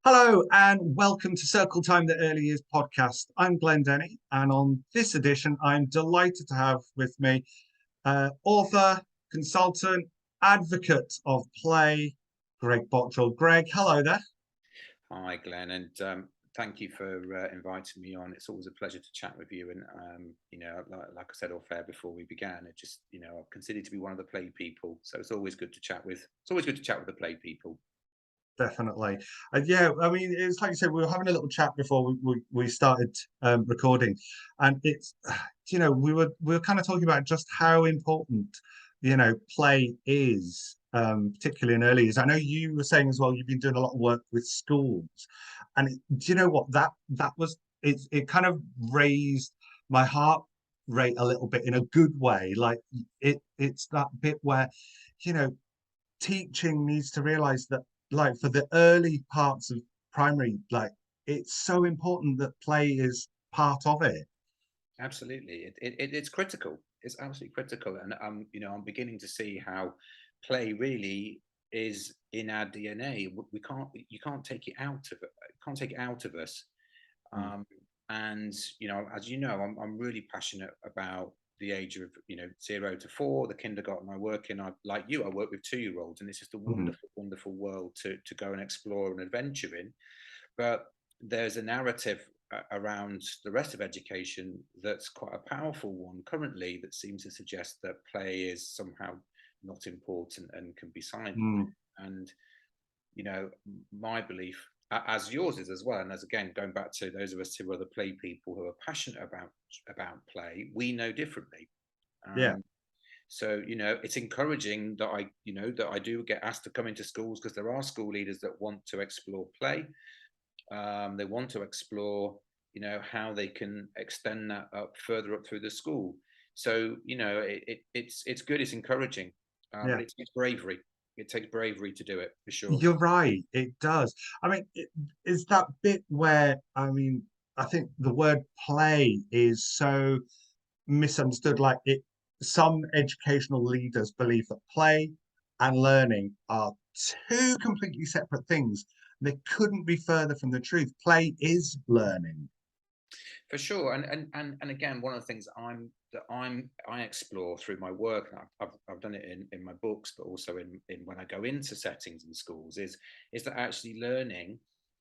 Hello and welcome to Circle Time, the Early Years podcast. I'm Glenn Denny, and on this edition, I'm delighted to have with me author, consultant, advocate of play, Greg Bottrill. Greg, hello there. Hi, Glenn, and thank you for inviting me on. It's always a pleasure to chat with you. And like I said off air before we began, it just I'm considered to be one of the play people, so it's always good to chat with. It's always good to chat with the play people. Definitely. Yeah, I mean, it's like you said, we were having a little chat before we started recording, and it's, we were kind of talking about just how important, play is, particularly in early years. I know you were saying as well, you've been doing a lot of work with schools, and do you know what that was? It kind of raised my heart rate a little bit in a good way. Like it's that bit where, you know, teaching needs to realize that, like, for the early parts of primary, like, it's so important that play is part of it. Absolutely, it's critical. It's absolutely critical, and I'm beginning to see how play really is in our DNA. You can't take it out of it. Can't take it out of us. Mm. Um, and as you know, I'm really passionate about the age of 0 to 4, the kindergarten I work in. Like you, I work with 2-year-olds, and it's just a Mhm. wonderful, wonderful world to go and explore and adventure in. But there's a narrative around the rest of education that's quite a powerful one currently that seems to suggest that play is somehow not important and can be silent. Mm. And my belief, as yours is as well, and as again going back to those of us who are the play people who are passionate about play, we know differently. Yeah. Um, so it's encouraging that I do get asked to come into schools because there are school leaders that want to explore play. They want to explore, how they can extend that up further up through the school. So it's good, it's encouraging, Yeah. but it takes bravery. It takes bravery to do it for sure. You're right. It does. I mean, it's that bit where, I mean, I think the word play is so misunderstood. Like, some educational leaders believe that play and learning are two completely separate things. They couldn't be further from the truth. Play is learning. For sure, and again, one of the things I explore through my work, and I've done it in my books, but also in when I go into settings in schools, is that actually learning,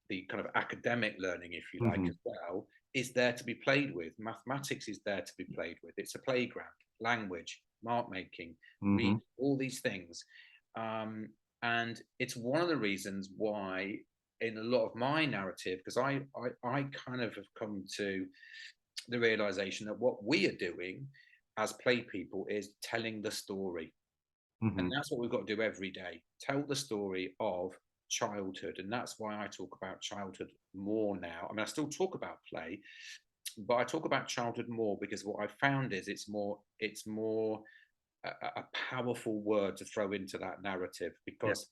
the kind of academic learning, if you like, Hmm. as well, is there to be played with. Mathematics is there to be played with. It's a playground. Language, mark making, read, Hmm. all these things, um, and it's one of the reasons why in a lot of my narrative, because I kind of have come to the realization that what we are doing as play people is telling the story. And Hmm. that's what we've got to do every day, tell the story of childhood. And that's why I talk about childhood more now. I mean, I still talk about play, but I talk about childhood more because what I found is it's more a powerful word to throw into that narrative, Yeah. because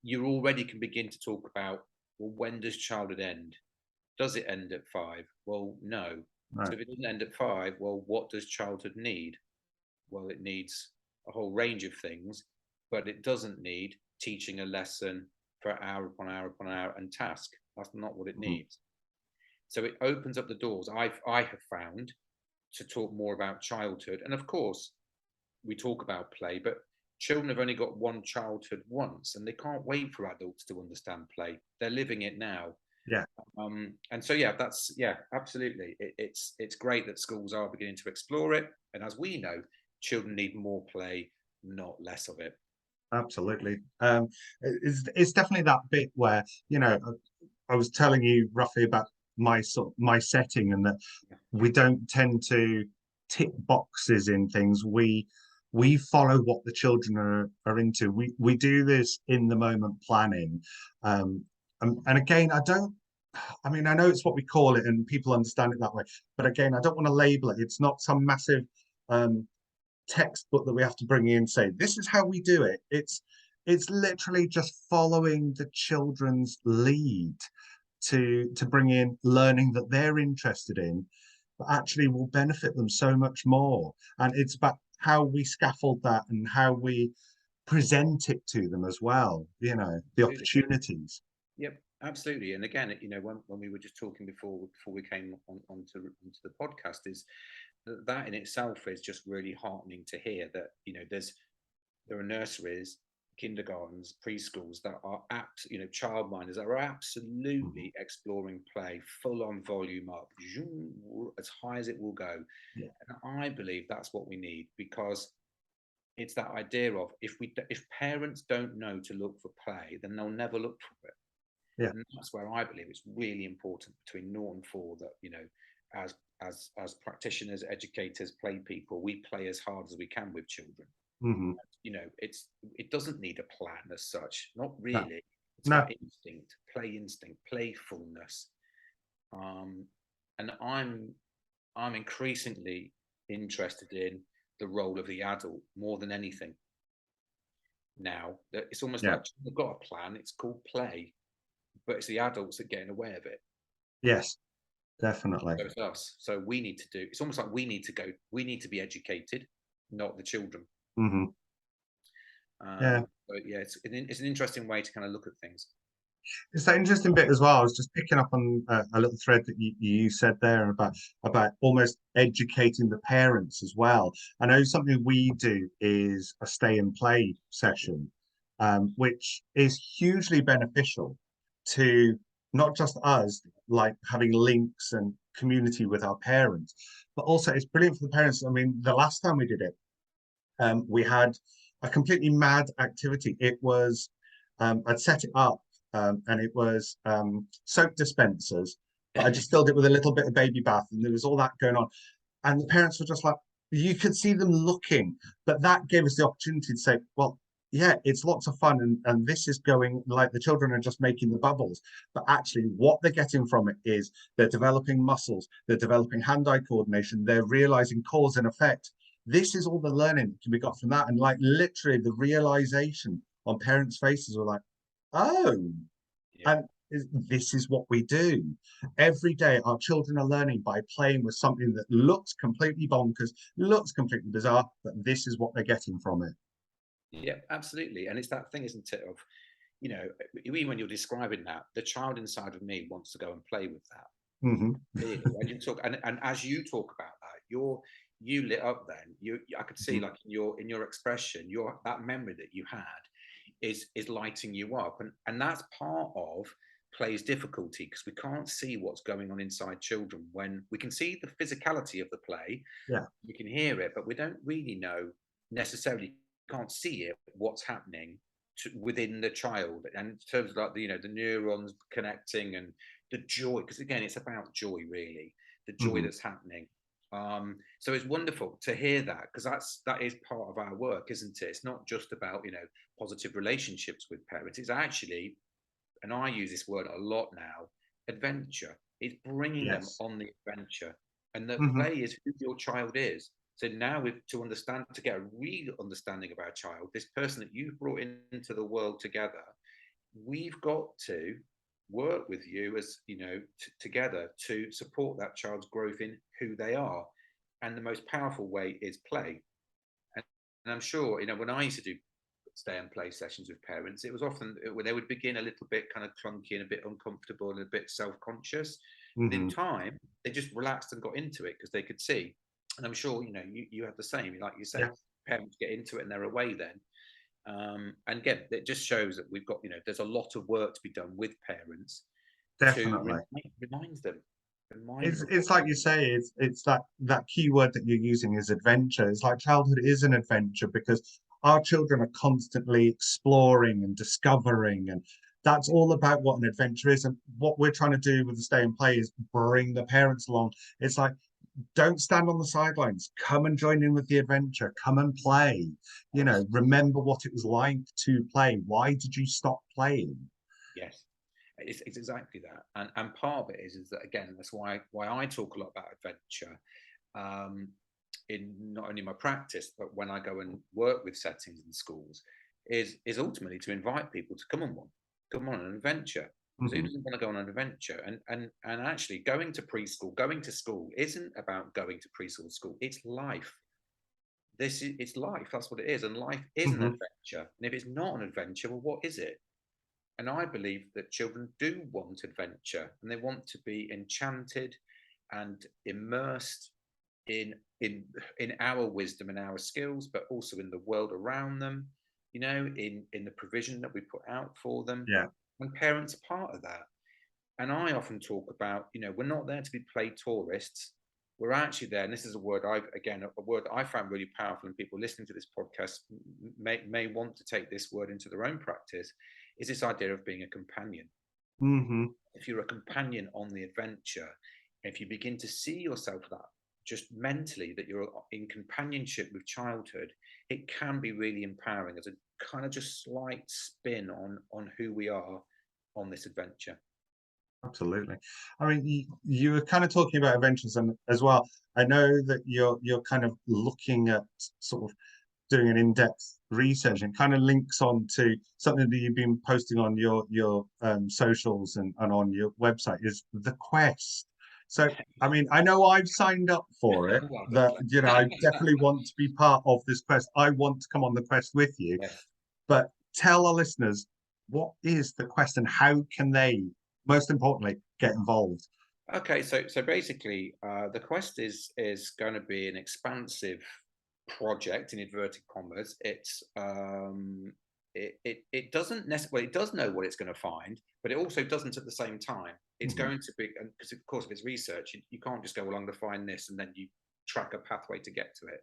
you already can begin to talk about, well, when does childhood end? Does it end at 5? Well, no. Right. So if it doesn't end at 5, well, what does childhood need? Well, it needs a whole range of things, but it doesn't need teaching a lesson for hour upon hour upon hour and task. That's not what it Mhm. needs. So it opens up the doors, I have found, to talk more about childhood. And of course, we talk about play, but children have only got one childhood once, and they can't wait for adults to understand play. They're living it now. Yeah. And so yeah, that's yeah, absolutely. It's great that schools are beginning to explore it, and as we know, children need more play, not less of it. Absolutely. It's definitely that bit where, I was telling you roughly about my setting, and that Yeah, we don't tend to tick boxes in things. We follow what the children are into. We do this in the moment planning. Um, and again, I mean, I know it's what we call it and people understand it that way, but again, I don't want to label it. It's not some massive um textbook that we have to bring in and say this is how we do it. It's literally just following the children's lead to bring in learning that they're interested in, but actually will benefit them so much more. And it's about how we scaffold that and how we present it to them as well, the absolutely. opportunities. Yep. Absolutely. And again, when we were just talking before we came onto the podcast, is that in itself is just really heartening to hear that, there are nurseries, kindergartens, preschools that are childminders that are Mhm. absolutely exploring play, full on volume up, as high as it will go. Yeah. And I believe that's what we need, because it's that idea of, if parents don't know to look for play, then they'll never look for it. Yeah. And that's where I believe it's really important between 0 and 4 that, as as practitioners, educators, play people, we play as hard as we can with children. Hmm. It doesn't need a plan as such, not No. really. It's No. about instinct, playfulness. um and I'm increasingly interested in the role of the adult more than anything now. That it's almost Yeah. like they've got a plan, it's called play, but it's the adults that get in the way of it. Yes. Definitely. So it's us. So we need to do. It's almost like we need to be educated, not the children. Hmm. Yeah. But yeah, it's an interesting way to kind of look at things. It's that interesting bit as well. I was just picking up on a little thread that you said there about almost educating the parents as well. I know something we do is a stay and play session, which is hugely beneficial to not just us, like having links and community with our parents, but also it's brilliant for the parents. I mean, the last time we did it, we had a completely mad activity. It was, I'd set it up, and it was soap dispensers, but I just filled it with a little bit of baby bath, and there was all that going on. And the parents were just like, you could see them looking, but that gave us the opportunity to say, well, yeah, it's lots of fun, and this is going like the children are just making the bubbles, but actually what they're getting from it is they're developing muscles, they're developing hand-eye coordination, they're realizing cause and effect. This is all the learning that can be got from that. And like literally the realization on parents' faces were like, oh, Yeah. and this is what we do. Every day, our children are learning by playing with something that looks completely bonkers, looks completely bizarre, but this is what they're getting from it. Yeah, absolutely. And it's that thing, isn't it? Of, even when you're describing that, the child inside of me wants to go and play with that. Hmm. Really, and you talk, and as you talk about that, you lit up. Then I could see, Hmm. like, in your expression, your that memory that you had is lighting you up, and that's part of play's difficulty, because we can't see what's going on inside children. When we can see the physicality of the play, Yeah. we can hear it, but we don't really know necessarily, can't see it, what's happening within the child, and in terms of like the neurons connecting and the joy, because again it's about joy, really, the joy Hmm. that's happening. So it's wonderful to hear that, because that is part of our work, isn't it? It's not just about positive relationships with parents. It's actually, and I use this word a lot now, adventure. It's bringing them Yes. on the adventure, and the Hmm. play is who your child is. So now, to understand, to get a real understanding of our child, this person that you've brought into the world together, we've got to work with you, as together, to support that child's growth in who they are. And the most powerful way is play. And I'm sure, when I used to do stay and play sessions with parents, it was often when they would begin a little bit kind of clunky and a bit uncomfortable and a bit self-conscious. But in Hmm. time, they just relaxed and got into it because they could see. And I'm sure, you have the same. Like you say, Yeah. parents get into it and they're away then. And again, it just shows that we've got, there's a lot of work to be done with parents to Definitely. remind It's them. it's like you say, it's that key word that you're using is adventure. It's like childhood is an adventure because our children are constantly exploring and discovering, and that's all about what an adventure is. And what we're trying to do with the stay and play is bring the parents along. It's like, don't stand on the sidelines. Come and join in with the adventure. Come and play. Remember what it was like to play. Why did you stop playing? Yes, it's exactly that, and part of it is that, again, that's why I talk a lot about adventure, um, in not only my practice but when I go and work with settings in schools, is ultimately to invite people to come on an adventure. So who Hmm. doesn't want to go on an adventure? And actually, going to preschool, going to school, isn't about going to preschool school. It's life. It's life. That's what it is, and life is an Hmm. adventure. And if it's not an adventure, well, what is it? And I believe that children do want adventure, and they want to be enchanted and immersed in in in our wisdom and our skills, but also in the world around them, in the provision that we put out for them. Yeah. And parents are part of that. And I often talk about, we're not there to be play tourists. We're actually there, and this is a word a word I found really powerful, and people listening to this podcast may want to take this word into their own practice, is this idea of being a companion. Mm-hmm. If you're a companion on the adventure, if you begin to see yourself that just mentally, that you're in companionship with childhood, it can be really empowering as a kind of just slight spin on who we are on this adventure. Absolutely. I mean, you were kind of talking about adventures, and as well, I know that you're kind of looking at sort of doing an in-depth research, and kind of links on to something that you've been posting on your socials and on your website, is the quest. So, I mean, I know I've signed up for it. Well That, done, I Glenn. definitely want to be part of this quest. I want to come on the quest with you. Yes. But tell our listeners, what is the quest, and how can they, most importantly, get involved? Okay, so basically, the quest is going to be an expansive project in inverted commas. It doesn't necessarily, it does know what it's going to find, but it also doesn't at the same time. It's Mhm. going to be, because of course of its research, you can't just go along to find this and then you track a pathway to get to it.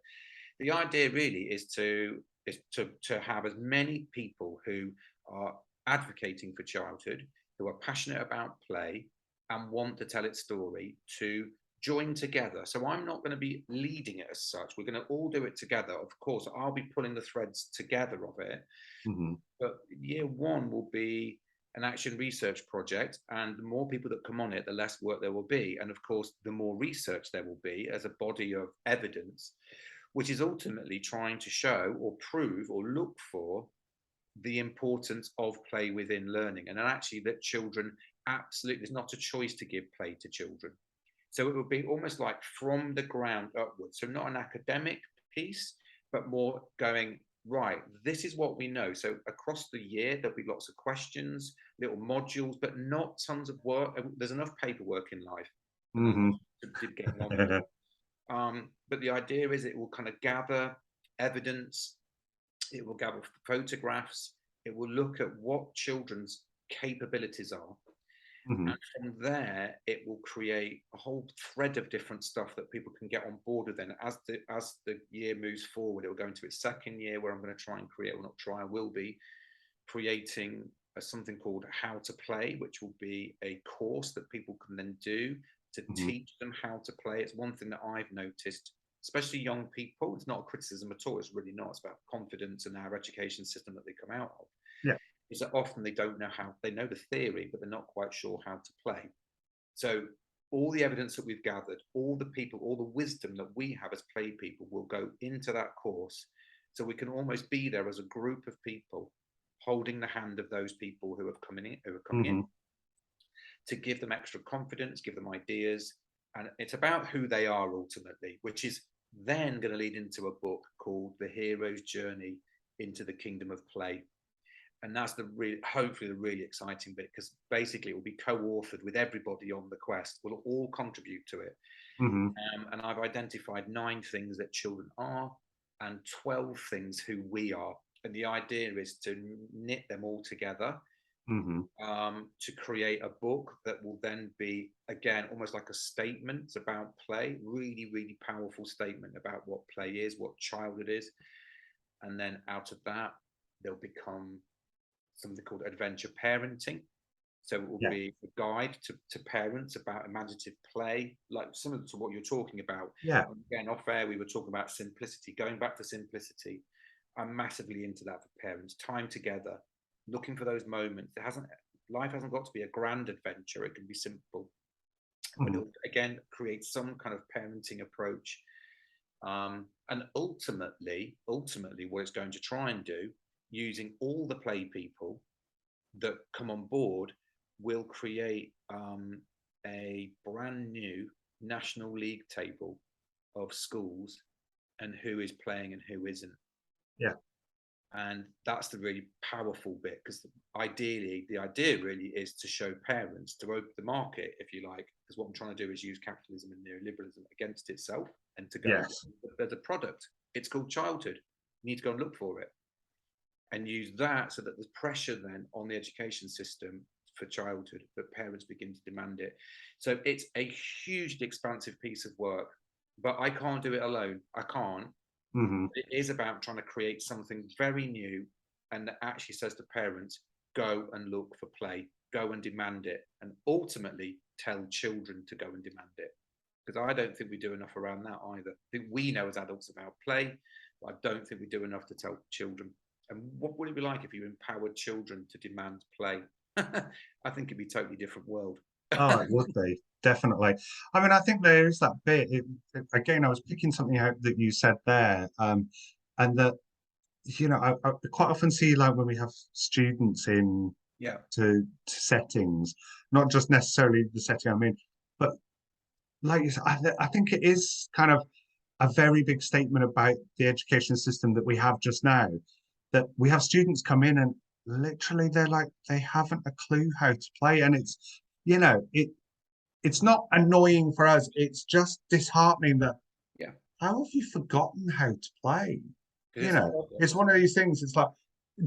The idea really is to have as many people who are advocating for childhood, who are passionate about play and want to tell its story, to join together. So I'm not going to be leading it as such. We're going to all do it together. Of course, I'll be pulling the threads together of it. Mhm. But year one will be an action research project, and the more people that come on it, the less work there will be. And of course, the more research there will be as a body of evidence, which is ultimately trying to show or prove or look for the importance of play within learning. And actually, that children absolutely, there's not a choice to give play to children. So it would be almost like from the ground upwards. So not an academic piece, but more going, right, this is what we know. So across the year, there'll be lots of questions, little modules, but not tons of work. There's enough paperwork in life Mhm. to getting on with. But the idea is it will kind of gather evidence, it will gather photographs, it will look at what children's capabilities are. Mhm. And from there, it will create a whole thread of different stuff that people can get on board with. Then, as the year moves forward, it will go into its second year, where I'm going to try and create, well, not try, I will be creating something called How to Play, which will be a course that people can then do to Mhm. teach them how to play. It's one thing that I've noticed, especially young people. It's not a criticism at all. It's really not. It's about confidence and our education system that they come out of. Yeah. Is that often they don't know how, they know the theory, but they're not quite sure how to play. So all the evidence that we've gathered, all the people, all the wisdom that we have as play people will go into that course. So we can almost be there as a group of people holding the hand of those people who have coming in Mhm. to give them extra confidence, give them ideas. And it's about who they are ultimately, which is then going to lead into a book called The Hero's Journey into the Kingdom of Play. And that's hopefully the really exciting bit, because basically it will be co-authored with everybody on the quest. We'll all contribute to it. Mhm. And I've identified 9 things that children are and 12 things who we are. And the idea is to knit them all together, Mhm. to create a book that will then be, again, almost like a statement about play, really, really powerful statement about what play is, what childhood is. And then out of that, they'll become something called adventure parenting. So it will Yeah. be a guide to parents about imaginative play, like similar to what you're talking about. Yeah. And again, off air, we were talking about simplicity, going back to simplicity. I'm massively into that for parents. Time together, looking for those moments. Life hasn't got to be a grand adventure. It can be simple, but Mhm. it'll again create some kind of parenting approach. And ultimately, what it's going to try and do, using all the play people that come on board, will create a brand new national league table of schools and who is playing and who isn't. Yeah. And that's the really powerful bit, because ideally, the idea really is to show parents, to open the market, if you like, because what I'm trying to do is use capitalism and neoliberalism against itself, and to go, Yes. there's a product, it's called childhood. You need to go and look for it and use that, so that there's pressure then on the education system for childhood, that parents begin to demand it. So it's a hugely expansive piece of work, but I can't do it alone. I can't. Hmm. It is about trying to create something very new, and that actually says to parents, go and look for play, go and demand it, and ultimately tell children to go and demand it. Because I don't think we do enough around that either. I think we know as adults about play, but I don't think we do enough to tell children. And what would it be like if you empowered children to demand play? I think it'd be a totally different world. Oh, it would be, definitely. I mean, I think there is that bit. Again, I was picking something out that you said there, and that, I quite often see, like, when we have students in Yeah, to settings, not just necessarily the setting I'm in, but like you said, I think it is kind of a very big statement about the education system that we have just now, that we have students come in and literally they're like, they haven't a clue how to play. And it's not annoying for us, it's just disheartening that, yeah, how have you forgotten how to play? because it's not It's obvious. one of these things. It's like,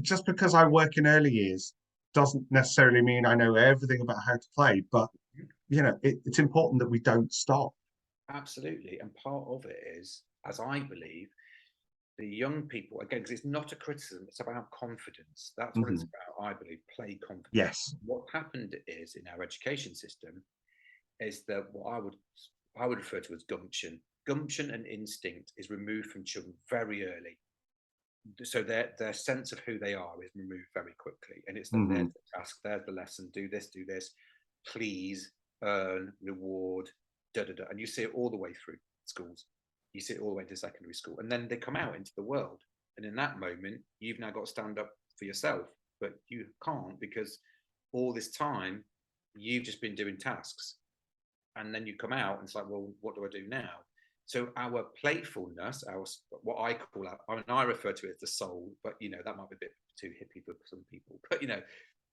just because I work in early years doesn't necessarily mean I know everything about how to play, but it's important that we don't stop. Absolutely. And part of it is, as I believe, the young people, again, because it's not a criticism, it's about confidence. That's what it's Mhm. about, I believe, play confidence. Yes. What happened is, in our education system, is that what I would refer to as gumption. Gumption and instinct is removed from children very early. So their sense of who they are is removed very quickly. And it's that there's Hmm. the task, there's the lesson, do this, please, earn, reward, da da da. And you see it all the way through schools. You see it all the way to secondary school. And then they come out into the world. And in that moment, you've now got to stand up for yourself. But you can't, because all this time you've just been doing tasks. And then you come out and it's like, well, what do I do now? So our playfulness, our, what I call our, I mean, I refer to it as the soul, but that might be a bit too hippie for some people. But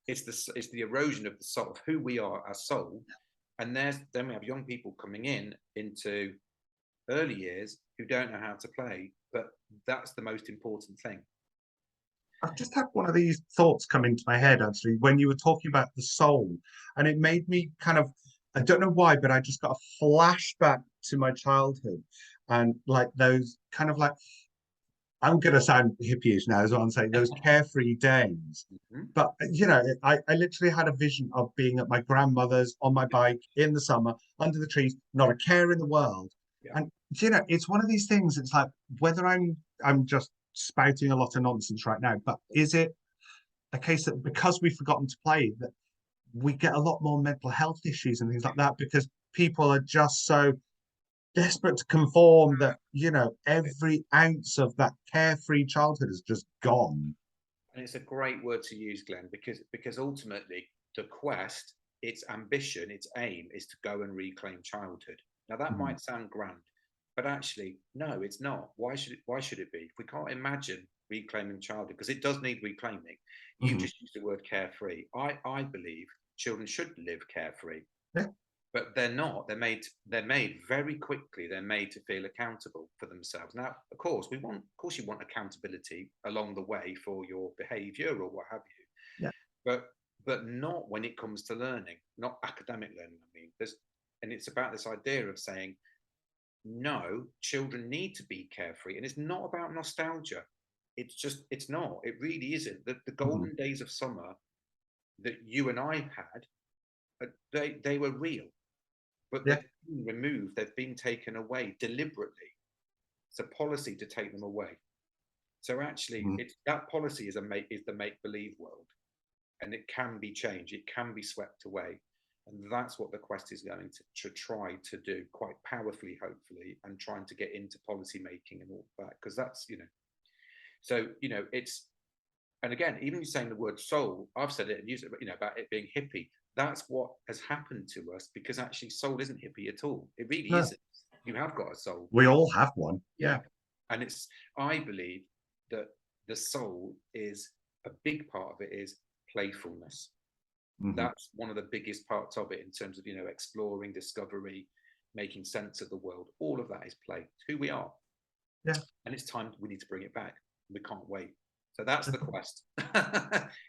it's the erosion of the soul, of who we are as soul. And then we have young people coming into early years who don't know how to play, but that's the most important thing. I've just had one of these thoughts come into my head, actually, when you were talking about the soul, and it made me kind of, I don't know why, but I just got a flashback to my childhood, and like those kind of like, I'm going to sound hippie-ish now, is what I'm saying, those carefree days. Mm-hmm. But, I literally had a vision of being at my grandmother's on my bike in the summer, under the trees, not a care in the world. Yeah. And, it's one of these things, it's like, whether I'm just spouting a lot of nonsense right now, but is it a case that because we've forgotten to play, that we get a lot more mental health issues and things like that, because people are just so desperate to conform that every ounce of that carefree childhood is just gone. And it's a great word to use, Glenn, because ultimately the quest, its ambition, its aim is to go and reclaim childhood. Now that Mhm. might sound grand, but actually, no, it's not. Why should it be? If we can't imagine reclaiming childhood, because it does need reclaiming. You Mhm. just used the word carefree. I believe children should live carefree, Yeah. but they're not. They're made very quickly. They're made to feel accountable for themselves. Now, of course you want accountability along the way for your behaviour or what have you, Yeah. but not when it comes to learning, not academic learning. I mean, and it's about this idea of saying no. Children need to be carefree, and it's not about nostalgia. It's not. It really isn't. The Mhm. golden days of summer that you and I had, they were real, but Yeah. they've been removed, they've been taken away deliberately. It's a policy to take them away. So actually, Mhm. it's that policy is the make believe world, and it can be changed, it can be swept away, and that's what the quest is going to try to do quite powerfully, hopefully, and trying to get into policy making and all that, because that's so it's, and again, even you saying the word soul, I've said it and used it, about it being hippie. That's what has happened to us, because actually soul isn't hippie at all. It really No, isn't. You have got a soul. we all have one. Yeah. Yeah. And I believe that the soul is a big part of it is playfulness. Hmm. That's one of the biggest parts of it in terms of, exploring, discovery, making sense of the world. All of that is play. It's who we are. Yeah. And it's time we need to bring it back. We can't wait. So that's the quest.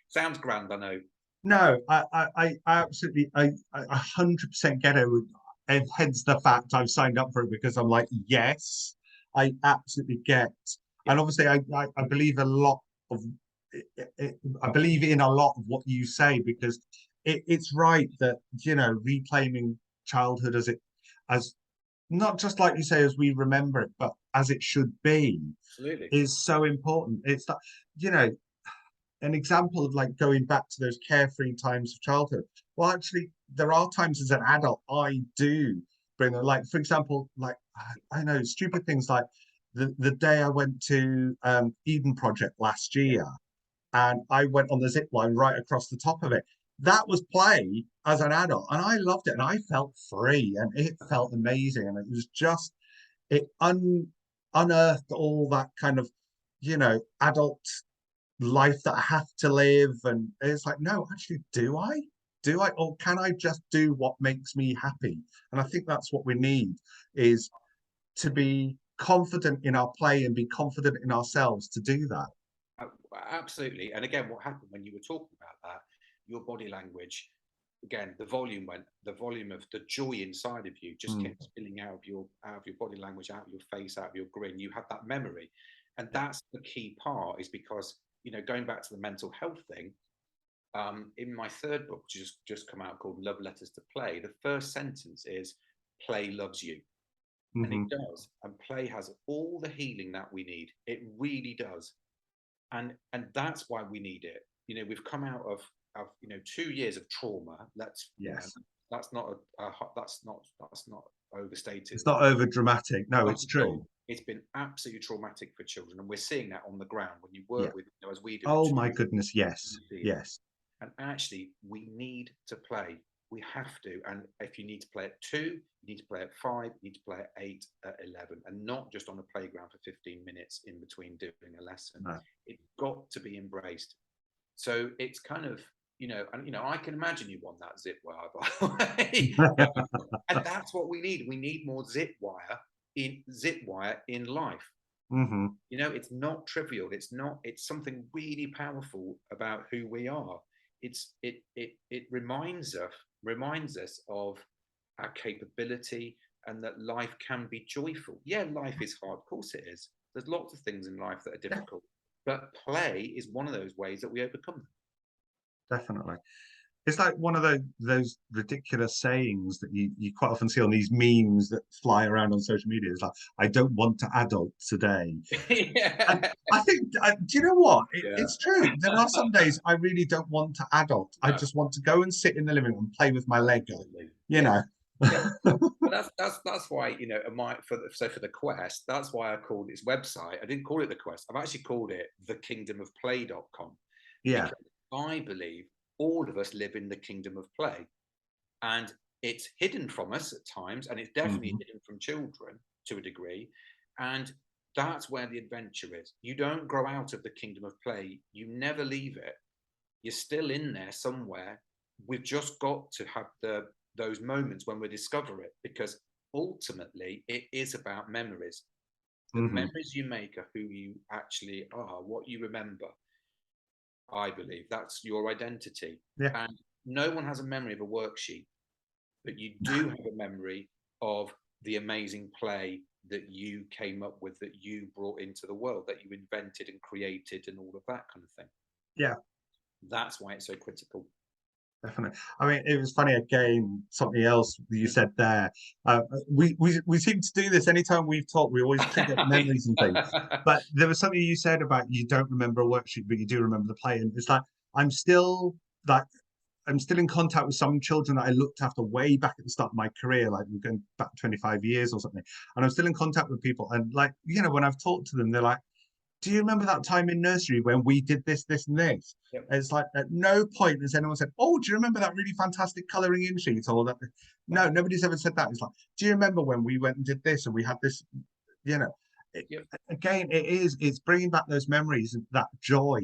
Sounds grand, I know. No, I absolutely, I 100% get it. And hence the fact I've signed up for it, because I'm like, yes, I absolutely get. Yeah. And obviously, I believe a lot of, I believe in a lot of what you say, because it's right that, reclaiming childhood as not just like you say, as we remember it, but as it should be, Absolutely. is so important. It's that, you know, an example of like going back to those carefree times of childhood. Well, actually, there are times as an adult I do bring them. Like, for example, like I know stupid things like the day I went to Eden Project last Yeah. year, and I went on the zip line right across the top of it. That was play as an adult, and I loved it, and I felt free, and it felt amazing, and it was just it unearthed all that kind of adult life that I have to live. And it's like, no, actually, do I? Do I? Or can I just do what makes me happy? And I think that's what we need, is to be confident in our play and be confident in ourselves to do that. Absolutely. And again, what happened when you were talking about that, your body language, again, the volume of the joy inside of you just Mm. kept spilling out of your body language, out of your face, out of your grin. You had that memory. And Yeah. that's the key part, is because, going back to the mental health thing, in my third book, which has just come out, called Love Letters to Play, the first sentence is play loves you. And it Hmm. does. And play has all the healing that we need. It really does. And that's why we need it. We've come out of 2 years of trauma. Yes. That's not that's not overstated. It's not over dramatic. No, Not it's at all. true. It's been absolutely traumatic for children, and we're seeing that on the ground when you Yeah. work with, as we do in Oh my schools. goodness. Yes. You see that. Yes. And actually, we need to play. We have to. And if you need to play at 2, you need to play at 5, you need to play at 8, at 11, and not just on a playground for 15 minutes in between doing a lesson. No. It's got to be embraced. So it's kind of, and I can imagine you want that zip wire, by the way. And that's what we need. We need more zip wire in life. Hmm. It's not trivial. It's something really powerful about who we are. It reminds us of our capability, and that life can be joyful. Yeah, life is hard, of course it is. There's lots of things in life that are Yeah, difficult, but play is one of those ways that we overcome them. definitely. It's like one of those ridiculous sayings that you quite often see on these memes that fly around on social media. It's like, I don't want to adult today. And Yeah. I think, do you know what? Yeah. It's true. There are some days I really don't want to adult. I No, just want to go and sit in the living room and play with my Lego, absolutely. you Yeah. know. Yeah. But that's why, for the quest, that's why I called this website. I didn't call it the quest. I've actually called it thekingdomofplay.com, Yeah. because I believe all of us live in the kingdom of play, and it's hidden from us at times, and it's definitely Hmm. hidden from children to a degree. And that's where the adventure is. You don't grow out of the kingdom of play. You never leave it. You're still in there somewhere. We've just got to have those moments when we discover it, because ultimately it is about memories. The Hmm. memories you make are who you actually are, what you remember. I believe that's your identity. Yeah. And no one has a memory of a worksheet, but you do have a memory of the amazing play that you came up with, that you brought into the world, that you invented and created, and all of that kind of thing. Yeah. That's why it's so critical. Definitely. I mean, it was funny again, something else you said there. We seem to do this anytime we've talked, we always trigger memories and things. But there was something you said about you don't remember a worksheet, but you do remember the play. And it's like, I'm still like, I'm still in contact with some children that I looked after way back at the start of my career, like we're going back 25 years or something. And I'm still in contact with people. And like, when I've talked to them, they're like, do you remember that time in nursery when we did this, this, and this? Yep. It's like at no point has anyone said, oh, do you remember that really fantastic colouring in sheet? Or that? No, nobody's ever said that. It's like, do you remember when we went and did this and we had this, you know? Yep. again, it's bringing back those memories, that joy,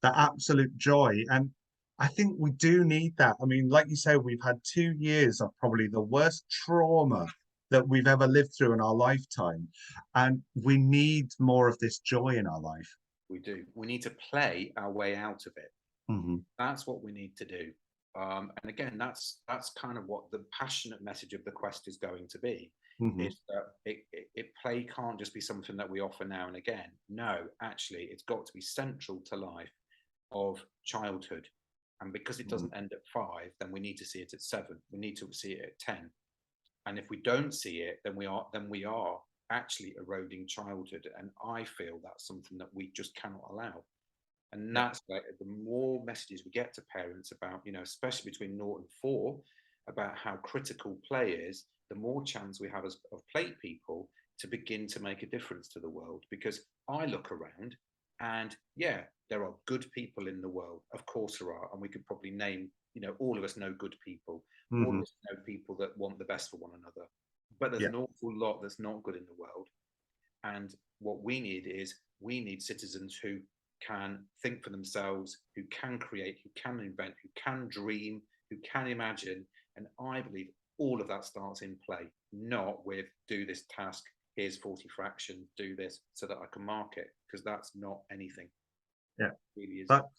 that absolute joy. And I think we do need that. I mean, like you say, we've had 2 years of probably the worst trauma that we've ever lived through in our lifetime, and we need more of this joy in our life. We do. We need to play our way out of it. Hmm. That's what we need to do. And again, that's kind of what the passionate message of the quest is going to be. Hmm. Is that play can't just be something that we offer now and again. No, actually, it's got to be central to life of childhood. And because it doesn't end at 5, then we need to see it at 7. We need to see it at 10. And if we don't see it, then we are actually eroding childhood. And I feel that's something that we just cannot allow. And Yeah. that's like the more messages we get to parents about, especially between 0 and 4, about how critical play is, the more chance we have of play people to begin to make a difference to the world. Because I look around and yeah, there are good people in the world. Of course there are. And we could probably name, all of us know good people. All of Hmm. us know people that want the best for one another. But there's Yeah. an awful lot that's not good in the world. And what we need citizens who can think for themselves, who can create, who can invent, who can dream, who can imagine. And I believe all of that starts in play, not with do this task, here's 40 fractions, do this so that I can mark it, because that's not anything. Yeah. It really isn't. But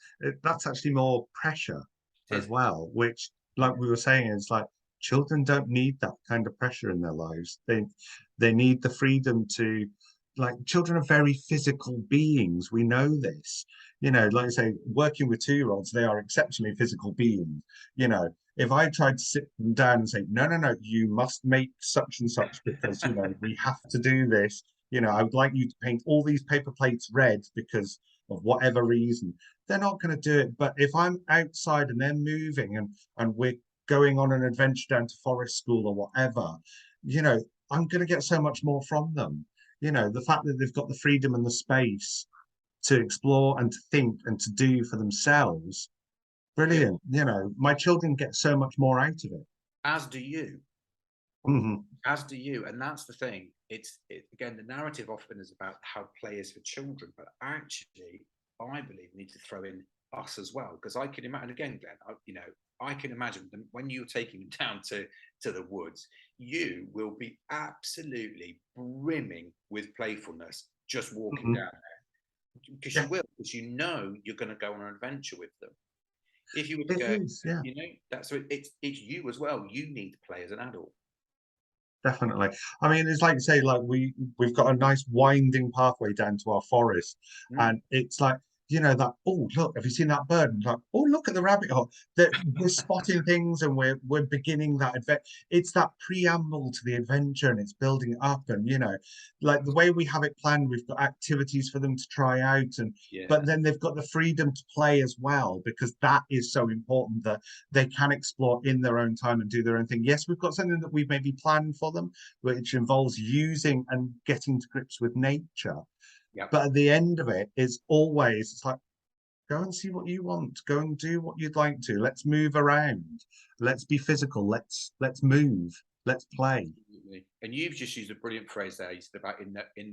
that's actually more pressure It as is. well, which, like we were saying, is like children don't need that kind of pressure in their lives. They need the freedom to, like, children are very physical beings. We know this. Like I say, working with 2-year-olds, they are exceptionally physical beings. If I tried to sit them down and say, no, no, no, you must make such and such because we have to do this. I would like you to paint all these paper plates red because of whatever reason, they're not going to do it. But if I'm outside and they're moving and we're going on an adventure down to forest school or whatever, I'm going to get so much more from them. The fact that they've got the freedom and the space to explore and to think and to do for themselves, Yep. brilliant. My children get so much more out of it. As do you. Hmm. As do you. And that's the thing. Again, the narrative often is about how play is for children, but actually, I believe we need to throw in us as well. Because I can imagine, again, Glenn, I can imagine them when you're taking them down to the woods, you will be absolutely brimming with playfulness just walking Hmm. down there. Because Yeah, you will, because you're going to go on an adventure with them. If you were to it go, is. Yeah. that's it's you as well. You need to play as an adult. Definitely. I mean, it's like you say, like we've got a nice winding pathway down to our forest, Mm. and it's like that. Oh, look! Have you seen that bird? And like, oh, look at the rabbit hole. That we're spotting things, and we're beginning that adventure. It's that preamble to the adventure, and it's building it up. And like the way we have it planned, we've got activities for them to try out, and Yeah. but then they've got the freedom to play as well, because that is so important that they can explore in their own time and do their own thing. Yes, we've got something that we've maybe planned for them, which involves using and getting to grips with nature. Yep. But at the end of it is always, it's like, go and see what you want, go and do what you'd like to. Let's move around. Let's be physical. Let's move. Let's play. Absolutely. And you've just used a brilliant phrase there. You said about in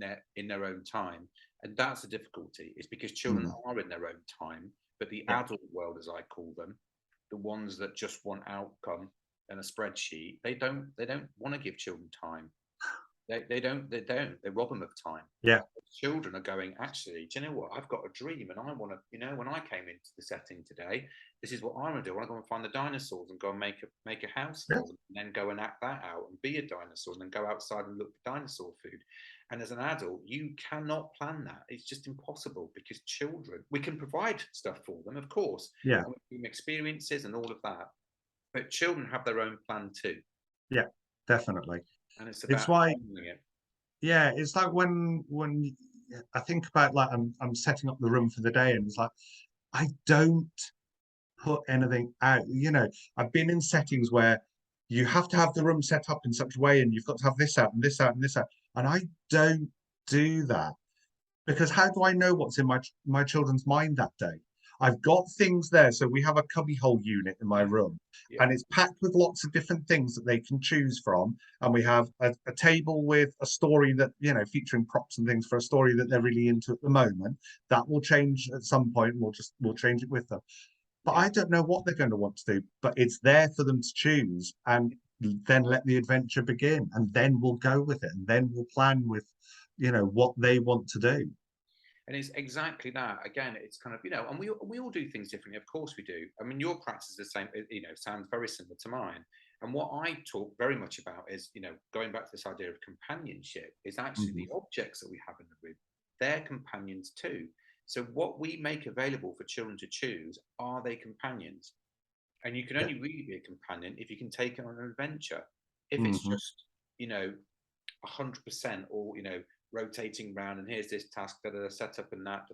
their own time, and that's the difficulty. Is because children Mm. are in their own time, but the Yeah. adult world, as I call them, the ones that just want outcome and a spreadsheet, they don't want to give children time. They rob them of time. Yeah. Children are going, actually, do you know what? I've got a dream and I want to, when I came into the setting today, this is what I want to do. I want to go and find the dinosaurs and go and make a house Yeah. for them, and then go and act that out and be a dinosaur, and then go outside and look for dinosaur food. And as an adult, you cannot plan that. It's just impossible, because children, we can provide stuff for them, of course, Yeah. and we give them experiences and all of that. But children have their own plan too. Yeah. Definitely. And it's It's about why, honoring it. yeah, it's like when I think about, like, I'm setting up the room for the day, and it's like I don't put anything out. I've been in settings where you have to have the room set up in such a way, and you've got to have this out and this out and this out. And I don't do that, because how do I know what's in my children's mind that day? I've got things there. So we have a cubbyhole unit in my Yeah, room, yeah, and it's packed with lots of different things that they can choose from. And we have a table with a story that, featuring props and things for a story that they're really into at the moment. That will change at some point, and we'll change it with them. But yeah. I don't know what they're going to want to do, but it's there for them to choose, and then let the adventure begin, and then we'll go with it, and then we'll plan with, what they want to do. And it's exactly that. Again, it's kind of, and we all do things differently. Of course we do. I mean, your practice is the same, sounds very similar to mine. And what I talk very much about is, going back to this idea of companionship, is actually Mhm. the objects that we have in the room. They're companions too. So what we make available for children to choose, are they companions? And you can Yeah. only really be a companion if you can take it on an adventure. If it's Hmm. just, 100% or rotating around and here's this task set up and that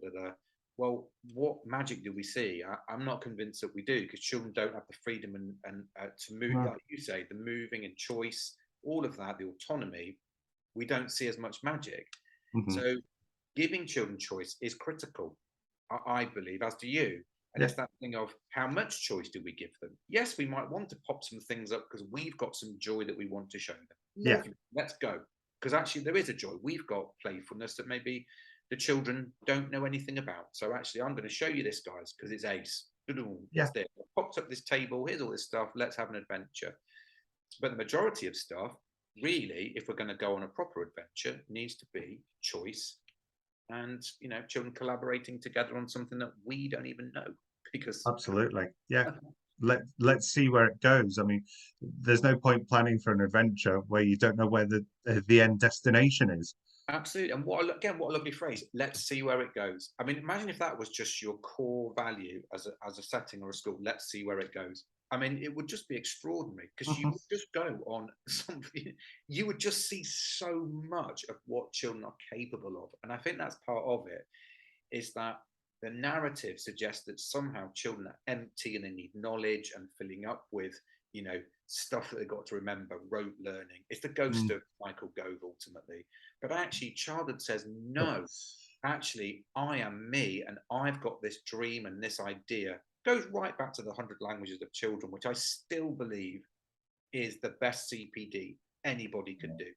well, what magic do we see? I'm not convinced that we do, because children don't have the freedom and to move, No. like you say, the moving and choice, all of that, the autonomy. We don't see as much magic. Hmm. So giving children choice is critical, I believe, as do you. And Yeah. it's that thing of, how much choice do we give them? Yes, we might want to pop some things up because we've got some joy that we want to show them. Yeah. Lovely, let's go. Because actually, there is a joy. We've got playfulness that maybe the children don't know anything about. So actually, I'm going to show you this, guys, because it's ace. Yeah. It's there. I popped up this table. Here's all this stuff. Let's have an adventure. But the majority of stuff, really, if we're going to go on a proper adventure, needs to be choice, and children collaborating together on something that we don't even know, because Absolutely. Yeah. Let's see where it goes. I mean, there's no point planning for an adventure where you don't know where the end destination is. absolutely. And what a lovely phrase. Let's see where it goes. I mean, imagine if that was just your core value as a setting or a school. Let's see where it goes. I mean, it would just be extraordinary, because you Mhm. would just go on something, you would just see so much of what children are capable of. And I think that's part of it, is that the narrative suggests that somehow children are empty and they need knowledge and filling up with, stuff that they've got to remember, rote learning. It's the ghost Mm. of Michael Gove ultimately. But actually, childhood says, Oh, no, actually, I am me and I've got this dream and this idea. Goes right back to the 100 languages of children, which I still believe is the best CPD anybody could do.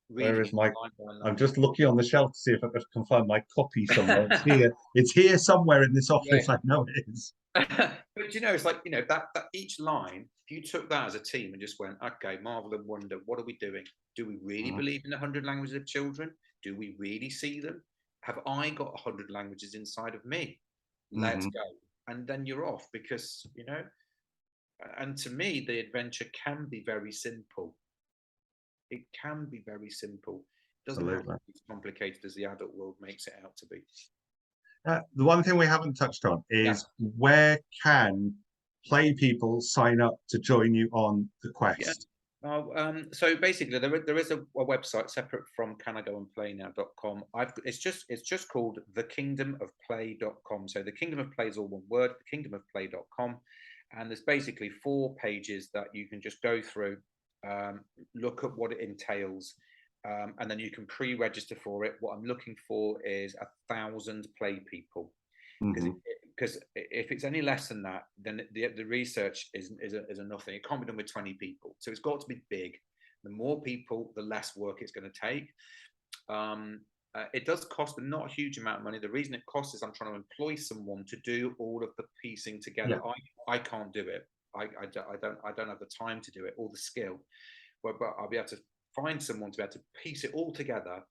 where Reading is it my? line by I'm line. just looking on the shelf to see if I can find my copy somewhere. It's here. It's here somewhere in this Yeah. office. I know it is. But it's like, that each line, if you took that as a team and just went, okay, marvel and wonder, what are we doing? Do we really Mhm. believe in the 100 languages of children? Do we really see them? Have I got 100 languages inside of me? Let's Mhm. go. And then you're off, because, and to me, the adventure can be very simple. It can be very simple. It doesn't have to Absolutely. be as complicated as the adult world makes it out to be. The one thing we haven't touched on Yeah. is, where can play people sign up to join you on the Yeah. quest? So basically, there is a website separate from canagoandplaynow.com. It's just called thekingdomofplay.com. So the Kingdom of Play is all one word, thekingdomofplay.com, and there's basically 4 pages that you can just go through, look at what it entails, and then you can pre-register for it. What I'm looking for is 1,000 play people, because Hmm. if it's any less than that, then the research is a nothing. It can't be done with 20 people, so it's got to be big. The more people, the less work it's going to take. It does cost, but not a huge amount of money. The reason it costs is I'm trying to employ someone to do all of the piecing together. Yeah. I can't do it. I don't have the time to do it, or the skill. But I'll be able to find someone to be able to piece it all together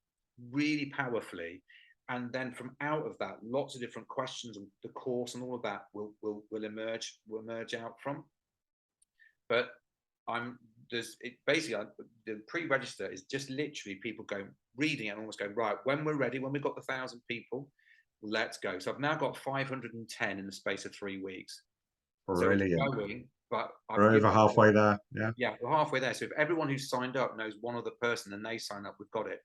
really powerfully, and then from out of that, lots of different questions and the course and all of that will emerge out from. But I'm there's it basically the pre-register is just literally people going, reading it and almost going, right, when we're ready, when we've got the 1,000 people, let's go. So I've now got 510 in the space of 3 weeks. So it's Brilliant. going, but I've We're over given, halfway there. Yeah. yeah, we're halfway there. So if everyone who's signed up knows one other person and they sign up, we've got it.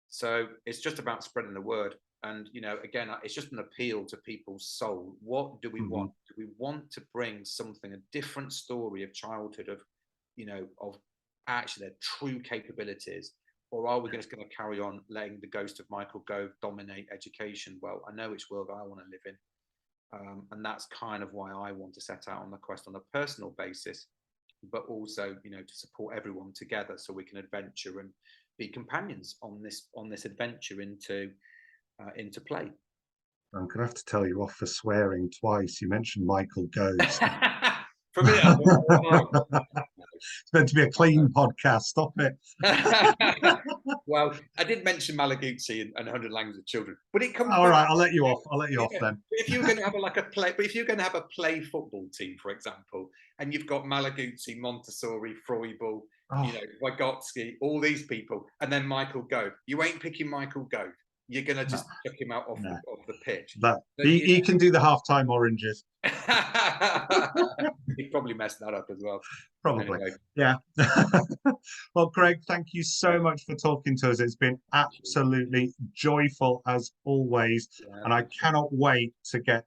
So it's just about spreading the word. And, again, it's just an appeal to people's soul. What do we Hmm. want? Do we want to bring something, a different story of childhood, of actually their true capabilities? Or are we just going to carry on letting the ghost of Michael Gove dominate education? Well, I know which world I want to live in. And that's kind of why I want to set out on the quest on a personal basis, but also, you know, to support everyone together so we can adventure and be companions on this adventure into play. I'm gonna have to tell you off for swearing twice. You mentioned Michael Ghost. For me, It's meant to be a clean podcast. Stop it. well, I did mention Malaguzzi and 100 Languages of Children, but it comes. All right, I'll let you off. I'll let you off then. If you were going to have if you're going to have a play football team, for example, and you've got Malaguzzi, Montessori, Froebel, you know, Vygotsky, all these people, and then Michael Gove, you ain't picking Michael Gove. You're going to just chuck him out off the pitch. But he can do the halftime oranges. He probably messed that up as well. Probably. Anyway. Yeah. Well, Greg, thank you so much for talking to us. It's been absolutely joyful as always. Yeah. And I cannot wait to get,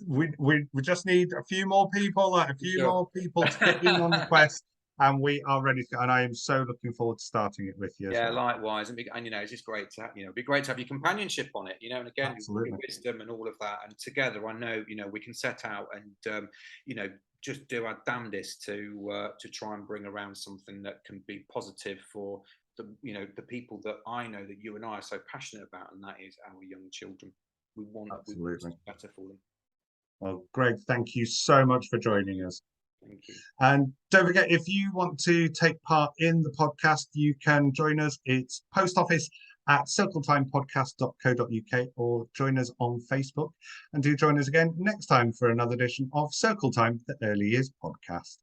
we just need a few more people, more people to get in on the quest. And we are ready to go. And I am so looking forward to starting it with you. Yeah, likewise. And you know, it's just great to have, you know, it'd be great to have your companionship on it, you know, and again, your wisdom and all of that. And together, I know, you know, we can set out and, you know, just do our damnedest to try and bring around something that can be positive for the, you know, the people that I know that you and I are so passionate about, and that is our young children. We want better for them. Well, Greg, thank you so much for joining us. Thank you. And don't forget, if you want to take part in the podcast, you can join us. It's post office at circletimepodcast.co.uk, or join us on Facebook. And do join us again next time for another edition of Circle Time, the Early Years Podcast.